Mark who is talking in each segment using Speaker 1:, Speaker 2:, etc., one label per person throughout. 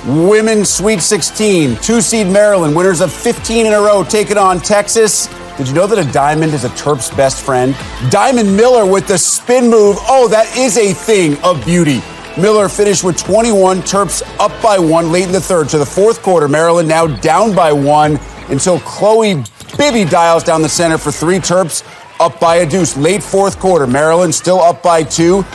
Speaker 1: Women's Sweet 16, 2-seed Maryland, winners of 15 in a row, taking on Texas. Did you know that a diamond is a Terps' best friend? Diamond Miller with the spin move. Oh, that is a thing of beauty. Miller finished with 21, Terps up by 1 late in the third. To the fourth quarter, Maryland now down by 1 until Chloe Bibby dials down the center for 3, Terps up by a deuce. Late fourth quarter, Maryland still up by 2.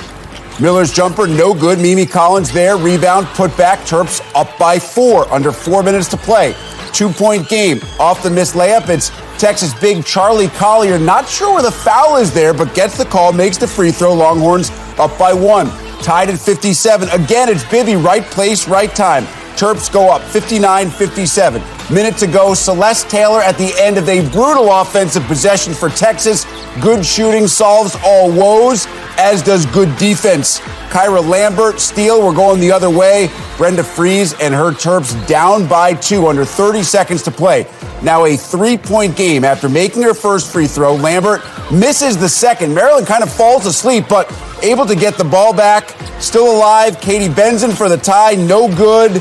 Speaker 1: Miller's jumper, no good. Mimi Collins there. Rebound, put back. Terps up by 4. Under 4 minutes to play. 2-point game. Off the missed layup, it's Texas big Charlie Collier. Not sure where the foul is there, but gets the call, makes the free throw. Longhorns up by 1. Tied at 57. Again, it's Bibby. Right place, right time. Terps go up 59-57. Minute to go. Celeste Taylor at the end of a brutal offensive possession for Texas. Good shooting solves all woes, as does good defense. Kyra Lambert, steal. We're going the other way. Brenda Fries and her Terps down by 2 under 30 seconds to play. Now a 3-point game after making her first free throw. Lambert misses the second. Maryland kind of falls asleep, but able to get the ball back. Still alive. Katie Benson for the tie. No good.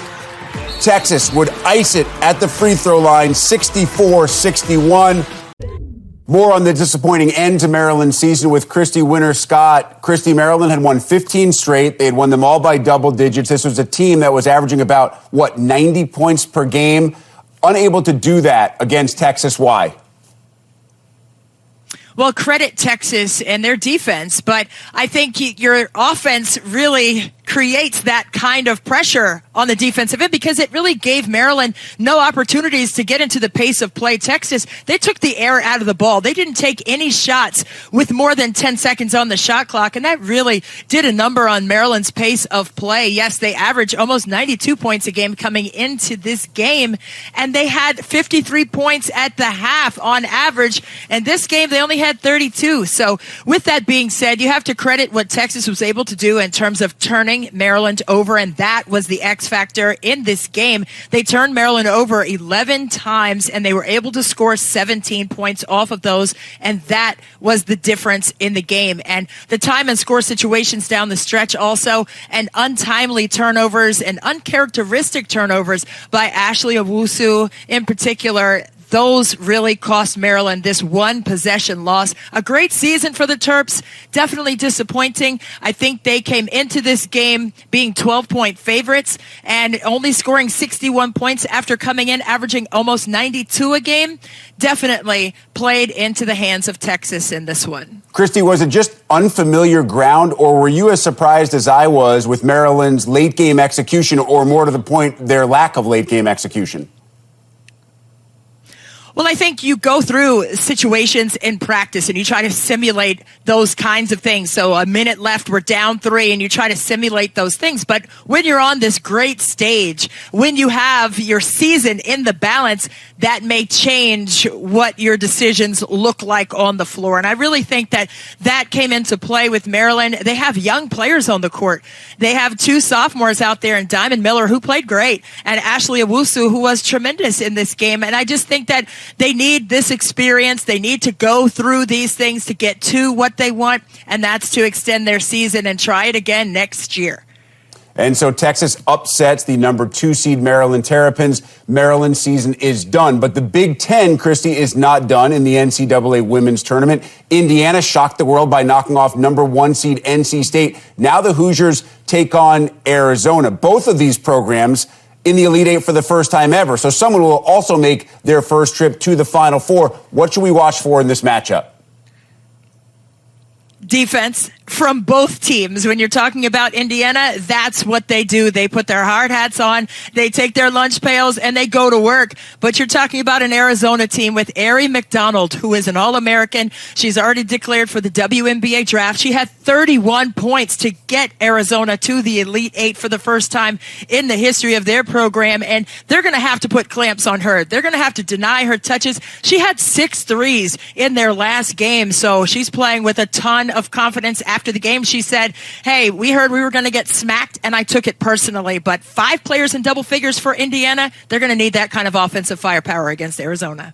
Speaker 1: Texas would ice it at the free throw line, 64-61. More on the disappointing end to Maryland's season with Christy Winter-Scott. Christy, Maryland had won 15 straight. They had won them all by double digits. This was a team that was averaging about, 90 points per game. Unable to do that against Texas. Why?
Speaker 2: Well, credit Texas and their defense, but I think your offense really creates that kind of pressure on the defensive end because it really gave Maryland no opportunities to get into the pace of play. Texas, they took the air out of the ball. They didn't take any shots with more than 10 seconds on the shot clock, and that really did a number on Maryland's pace of play. Yes, they averaged almost 92 points a game coming into this game, and they had 53 points at the half on average, and this game they only had 32. So with that being said, you have to credit what Texas was able to do in terms of turning Maryland over, and that was the X factor in this game. They turned Maryland over 11 times, and they were able to score 17 points off of those, and that was the difference in the game. And the time and score situations down the stretch also, and untimely turnovers and uncharacteristic turnovers by Ashley Owusu in particular, those really cost Maryland this one possession loss. A great season for the Terps, definitely disappointing. I think they came into this game being 12-point favorites and only scoring 61 points after coming in averaging almost 92 a game. Definitely played into the hands of Texas in this one.
Speaker 1: Christy, was it just unfamiliar ground, or were you as surprised as I was with Maryland's late-game execution, or more to the point, their lack of late-game execution?
Speaker 2: Well, I think you go through situations in practice and you try to simulate those kinds of things. So a minute left, we're down 3, and you try to simulate those things. But when you're on this great stage, when you have your season in the balance, that may change what your decisions look like on the floor. And I really think that that came into play with Maryland. They have young players on the court. They have 2 sophomores out there, and Diamond Miller, who played great, and Ashley Owusu, who was tremendous in this game. And I just think that they need this experience. They need to go through these things to get to what they want, and that's to extend their season and try it again next year.
Speaker 1: And so Texas upsets the number 2 seed Maryland Terrapins. Maryland's season is done. But the Big Ten, Christy, is not done in the NCAA women's tournament. Indiana shocked the world by knocking off number 1 seed NC State. Now the Hoosiers take on Arizona. Both of these programs in the Elite Eight for the first time ever. So someone will also make their first trip to the Final Four. What should we watch for in this matchup?
Speaker 2: Defense from both teams. When you're talking about Indiana, that's what they do. They put their hard hats on, they take their lunch pails, and they go to work. But you're talking about an Arizona team with Ari McDonald, who is an All-American. She's already declared for the WNBA draft. She had 31 points to get Arizona to the Elite Eight for the first time in the history of their program, and they're going to have to put clamps on her. They're going to have to deny her touches. She had 6 threes in their last game, so she's playing with a ton of confidence. After the game, she said, hey, we heard we were going to get smacked, and I took it personally. But 5 players in double figures for Indiana, they're going to need that kind of offensive firepower against Arizona.